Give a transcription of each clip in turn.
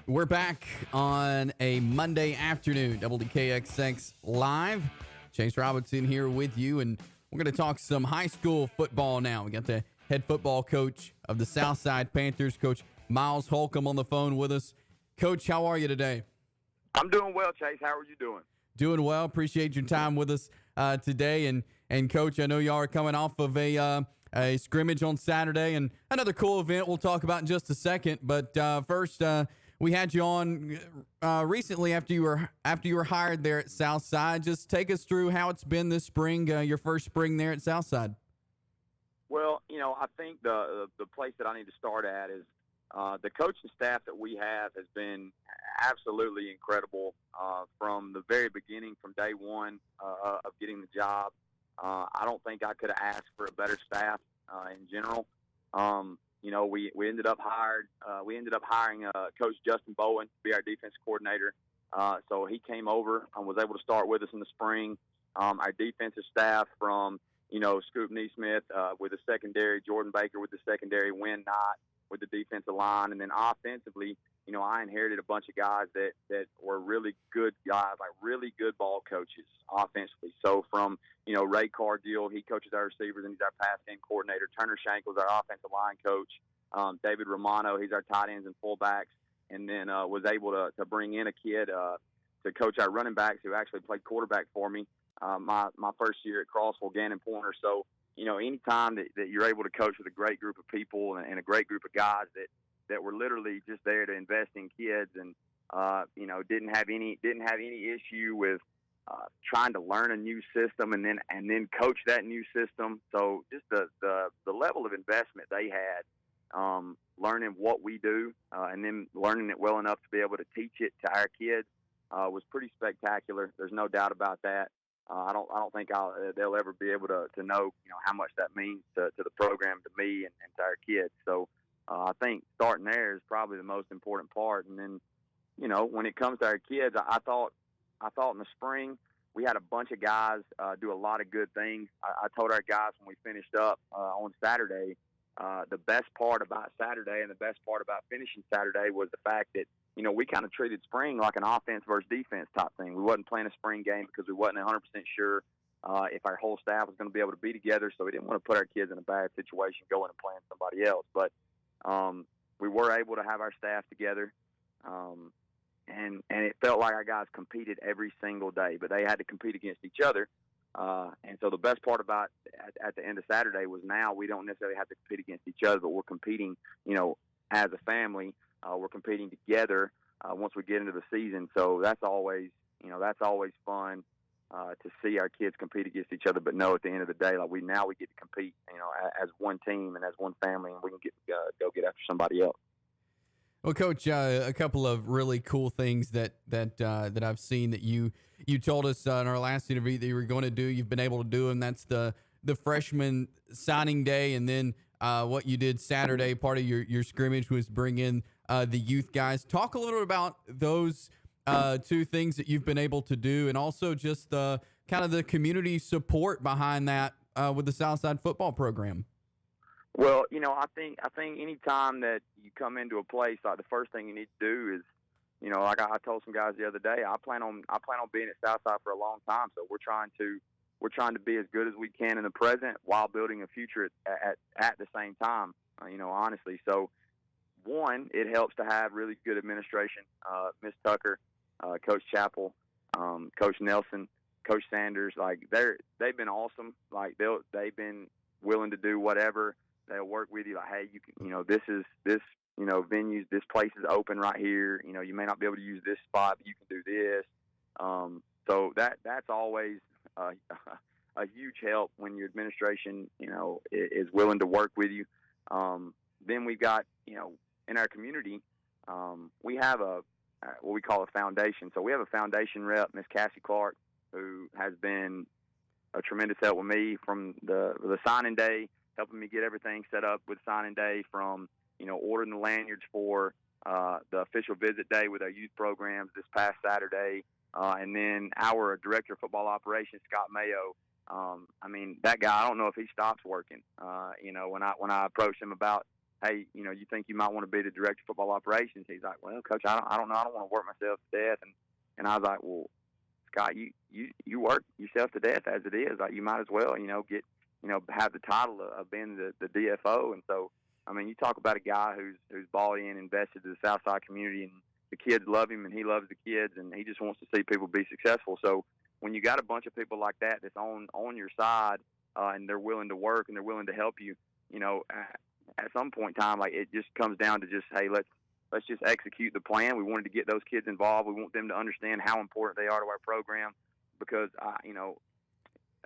We're back on a Monday afternoon, WKXX Live. Chase Robinson here with you, and we're going to talk some high school football now. We got the head football coach of the Southside Panthers, Coach Miles Holcomb, on the phone with us. Coach, how are you today? I'm doing well, Chase. How are you doing? Doing well. Appreciate your time with us today. And Coach, I know y'all are coming off of a scrimmage on Saturday and another cool event we'll talk about in just a second. But first, we had you on recently after you were hired there at Southside. Just take us through how it's been this spring, your first spring there at Southside. Well, I think the place that I need to start at is the coaching staff that we have has been absolutely incredible from the very beginning, from day one of getting the job. I don't think I could have asked for a better staff in general. We ended up hiring Coach Justin Bowen to be our defense coordinator. So he came over and was able to start with us in the spring. Our defensive staff from Scoop Neesmith with the secondary, Jordan Baker with the secondary, Wynn Knott with the defensive line, and then offensively, I inherited a bunch of guys that were really good guys, like really good ball coaches offensively. So from Ray Cargill, he coaches our receivers and he's our pass game coordinator. Turner Shankle's our offensive line coach. David Romano, he's our tight ends and fullbacks, and then was able to bring in a kid to coach our running backs who actually played quarterback for me my first year at Crossville, Gannon Pointer. So anytime that you're able to coach with a great group of people and a great group of guys that were literally just there to invest in kids and didn't have any issue with trying to learn a new system and then coach that new system. So just the level of investment they had, learning what we do and then learning it well enough to be able to teach it to our kids was pretty spectacular. There's no doubt about that. I don't think they'll ever be able to know how much that means to the program, to me, and to our kids. So I think starting there is probably the most important part. And then when it comes to our kids, I thought in the spring we had a bunch of guys do a lot of good things. I told our guys when we finished up on Saturday, the best part about Saturday and the best part about finishing Saturday was the fact that we kind of treated spring like an offense versus defense type thing. We wasn't playing a spring game because we wasn't 100% sure if our whole staff was going to be able to be together, so we didn't want to put our kids in a bad situation going and playing somebody else. But we were able to have our staff together, and it felt like our guys competed every single day, but they had to compete against each other. And so the best part about at the end of Saturday was now we don't necessarily have to compete against each other, but we're competing, as a family. We're competing together once we get into the season. So that's always fun to see our kids compete against each other. But no, at the end of the day, like we get to compete, as one team and as one family, and we can go get after somebody else. Well, Coach, a couple of really cool things that I've seen that you told us in our last interview that you were going to do. You've been able to do, and that's the freshman signing day, and then what you did Saturday. Part of your scrimmage was bring in the youth guys. Talk a little bit about those two things that you've been able to do, and also just the kind of the community support behind that with the Southside football program. Well, I think any time that you come into a place, like the first thing you need to do is, like I told some guys the other day, I plan on being at Southside for a long time. So we're trying to be as good as we can in the present while building a future at the same time. Honestly. So one, it helps to have really good administration. Miss Tucker, Coach Chappell, Coach Nelson, Coach Sanders. Like they've been awesome. Like they've been willing to do whatever. They'll work with you like, hey, you can, this venues, this place is open right here. You may not be able to use this spot, but you can do this. So that's always a huge help when your administration, is willing to work with you. Then we've got, in our community, we have what we call a foundation. So we have a foundation rep, Miss Cassie Clark, who has been a tremendous help with me from the signing day, helping me get everything set up with signing day, from ordering the lanyards for the official visit day with our youth programs this past Saturday, and then our director of football operations, Scott Mayo. That guy, I don't know if he stops working. When I approached him about hey, you think you might want to be the director of football operations? He's like, well, coach, I don't know. I don't want to work myself to death. And I was like, well, Scott, you work yourself to death as it is. Like, you might as well, get, have the title of being the DFO. And so, I mean, you talk about a guy who's bought in, invested in the Southside community, and the kids love him, and he loves the kids, and he just wants to see people be successful. So when you got a bunch of people like that that's on your side, and they're willing to work and they're willing to help you, at some point in time, like, it just comes down to just, hey, let's just execute the plan. We wanted to get those kids involved. We want them to understand how important they are to our program, because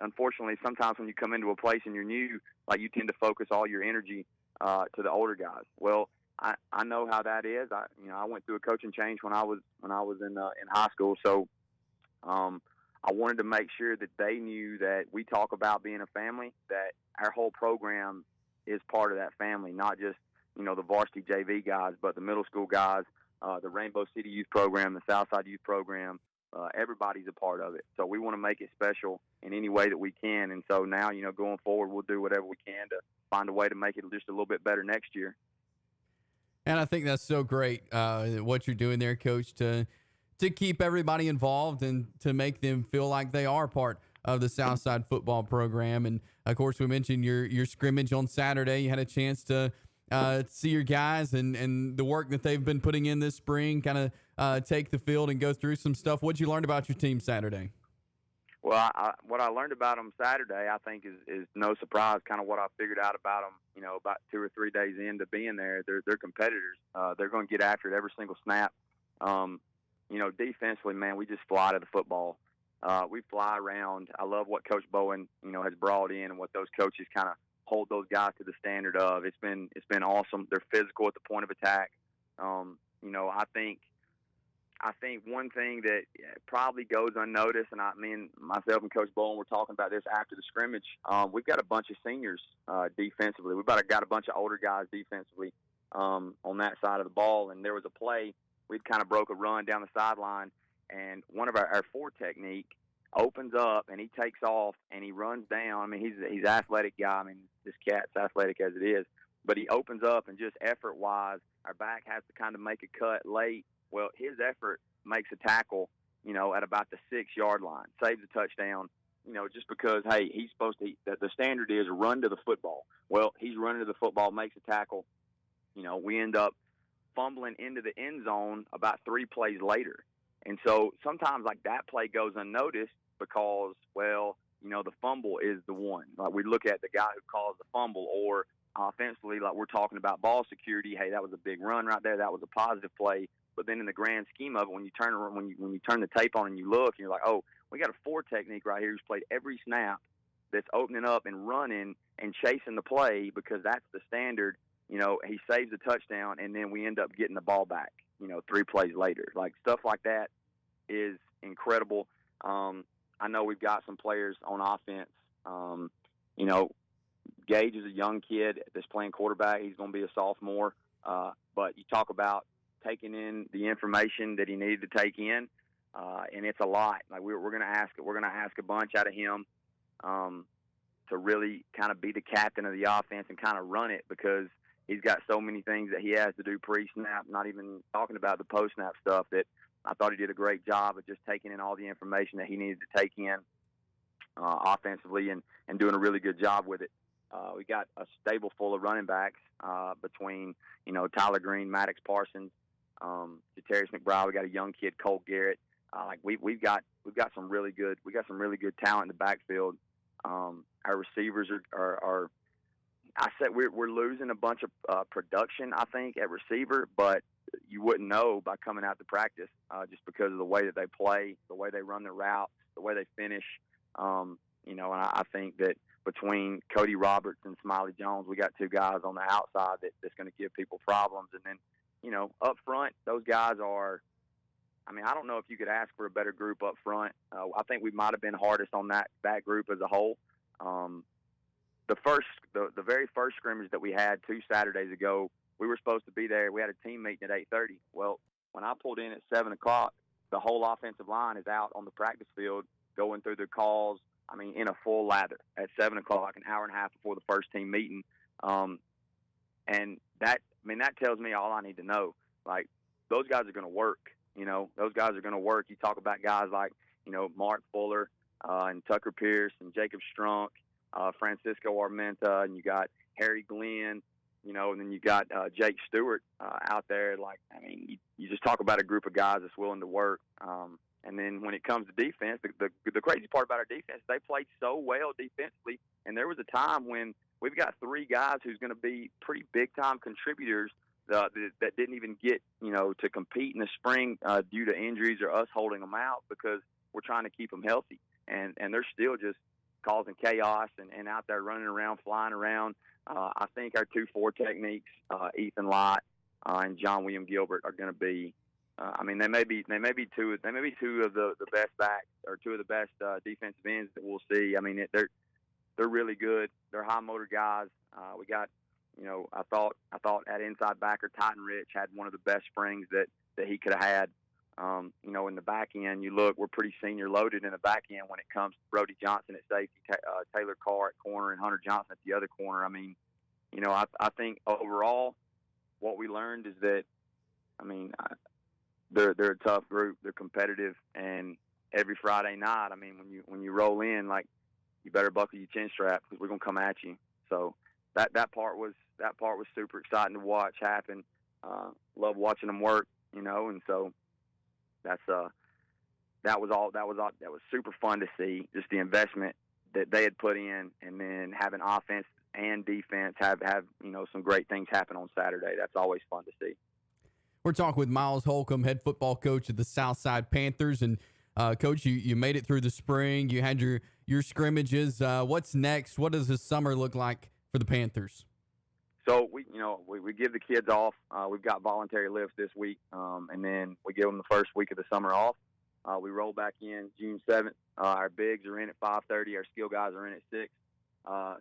unfortunately, sometimes when you come into a place and you're new, like, you tend to focus all your energy to the older guys. Well, I know how that is. I went through a coaching change when I was in high school, so I wanted to make sure that they knew that we talk about being a family, that our whole program is part of that family, not just the varsity JV guys, but the middle school guys, the Rainbow City Youth Program, the Southside Youth Program. Everybody's a part of it. So we want to make it special in any way that we can. And so now, going forward, we'll do whatever we can to find a way to make it just a little bit better next year. And I think that's so great, what you're doing there, Coach, to keep everybody involved and to make them feel like they are part of the Southside football program. And of course, we mentioned your scrimmage on Saturday. You had a chance to see your guys and the work that they've been putting in this spring, kind of take the field and go through some stuff. What'd you learn about your team Saturday? Well, what I learned about them Saturday, I think, is no surprise. Kind of what I figured out about them, about 2 or 3 days into being there. They're competitors. They're going to get after it every single snap. Defensively, man, we just fly to the football. We fly around. I love what Coach Bowen, has brought in, and what those coaches kind of hold those guys to the standard of. It's been awesome. They're physical at the point of attack. I think one thing that probably goes unnoticed, and myself and Coach Bowen were talking about this after the scrimmage. We've got a bunch of seniors defensively. We've got a bunch of older guys defensively on that side of the ball. And there was a play, we'd kind of broke a run down the sideline, and one of our four technique opens up, and he takes off, and he runs down. I mean, he's an athletic guy. I mean, this cat's athletic as it is. But he opens up, and just effort-wise, our back has to kind of make a cut late. Well, his effort makes a tackle, at about the 6-yard line, saves a touchdown, just because, hey, he's supposed to – the standard is run to the football. Well, he's running to the football, makes a tackle. We end up fumbling into the end zone about 3 plays later. And so sometimes, like, that play goes unnoticed because, well, the fumble is the one. Like, we look at the guy who caused the fumble, or offensively, like, we're talking about ball security. Hey, that was a big run right there. That was a positive play. But then in the grand scheme of it, when you turn the tape on and you look, and you're like, oh, we got a 4 technique right here who's played every snap, that's opening up and running and chasing the play, because that's the standard. He saves a touchdown, and then we end up getting the ball back, 3 plays later. Like, stuff like that is incredible. I know we've got some players on offense. Gage is a young kid that's playing quarterback. He's going to be a sophomore. But you talk about taking in the information that he needed to take in, and it's a lot. Like, we're going to ask a bunch out of him to really kind of be the captain of the offense and kind of run it, because he's got so many things that he has to do pre-snap, not even talking about the post-snap stuff, that I thought he did a great job of just taking in all the information that he needed to take in offensively and doing a really good job with it. We got a stable full of running backs between, Tyler Green, Maddox Parsons, Jatarius McBride. We got a young kid, Cole Garrett. We've got some really good talent in the backfield. Our receivers are I said we're losing a bunch of production, I think, at receiver, but you wouldn't know by coming out to practice just because of the way that they play, the way they run their routes, the way they finish. And I think that between Cody Roberts and Smiley Jones, we got 2 guys on the outside that's going to give people problems. And then, up front, those guys are, I don't know if you could ask for a better group up front. I think we might have been hardest on that group as a whole. The very first scrimmage that we had 2 Saturdays ago, we were supposed to be there. We had a team meeting at 8:30. Well, when I pulled in at 7 o'clock, the whole offensive line is out on the practice field going through their calls, in a full lather at 7 o'clock, an hour and a half before the first team meeting. And that tells me all I need to know. Like, those guys are going to work. Those guys are going to work. You talk about guys like, Mark Fuller and Tucker Pierce and Jacob Strunk, Francisco Armenta, and you got Harry Glenn, and then you got Jake Stewart out there. Like, you just talk about a group of guys that's willing to work. And then when it comes to defense, the crazy part about our defense, they played so well defensively. And there was a time when we've got 3 guys who's going to be pretty big-time contributors that didn't even get, to compete in the spring due to injuries or us holding them out because we're trying to keep them healthy. And they're still just causing chaos and out there running around, flying around. I think our 2-4 techniques, Ethan Lott and John William Gilbert, are going to be. They may be two of the best backs or 2 of the best defensive ends that we'll see. They're really good. They're high motor guys. We got, I thought at inside backer, Titan Rich had one of the best springs that he could have had. In the back end, we're pretty senior loaded in the back end when it comes to Brody Johnson at safety, Taylor Carr at corner, and Hunter Johnson at the other corner. I think overall what we learned is that, they're a tough group. They're competitive, and every Friday night, when you roll in, like, you better buckle your chin strap because we're gonna come at you. So that part was super exciting to watch happen. Love watching them work, and so that was super fun to see, just the investment that they had put in, and then having offense and defense have some great things happen on Saturday. That's always fun to see. We're talking with Miles Holcomb, head football coach of the Southside Panthers. And, Coach, you made it through the spring. You had your scrimmages. What's next? What does this summer look like for the Panthers? So, we give the kids off. We've got voluntary lifts this week, and then we give them the first week of the summer off. We roll back in June 7th. Our bigs are in at 5:30. Our skill guys are in at 6.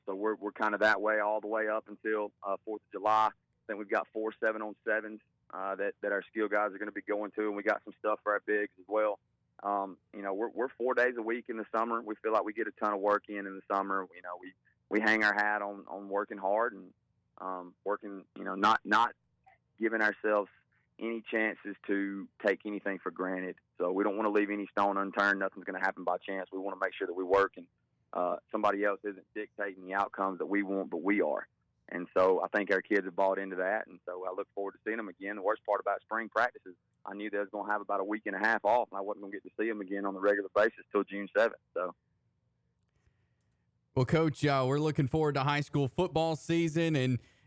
So we're kind of that way all the way up until 4th of July. Then we've got 4 7-on-7s. That our skill guys are going to be going to, and we got some stuff for our bigs as well. We're 4 days a week in the summer. We feel like we get a ton of work in the summer. We hang our hat on working hard and working. Not giving ourselves any chances to take anything for granted. So we don't want to leave any stone unturned. Nothing's going to happen by chance. We want to make sure that we work and somebody else isn't dictating the outcomes that we want, but we are. And so I think our kids have bought into that, and so I look forward to seeing them again. The worst part about spring practices, I knew they was going to have about a week and a half off, and I wasn't going to get to see them again on a regular basis till June 7th. So, well, Coach, we're looking forward to high school football season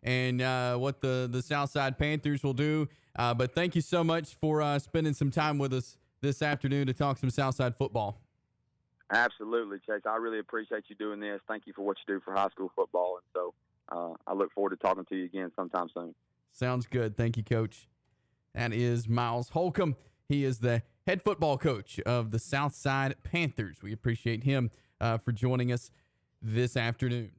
and what the Southside Panthers will do. But thank you so much for spending some time with us this afternoon to talk some Southside football. Absolutely, Chase. I really appreciate you doing this. Thank you for what you do for high school football, and so I look forward to talking to you again sometime soon. Sounds good. Thank you, Coach. That is Miles Holcomb. He is the head football coach of the Southside Panthers. We appreciate him for joining us this afternoon.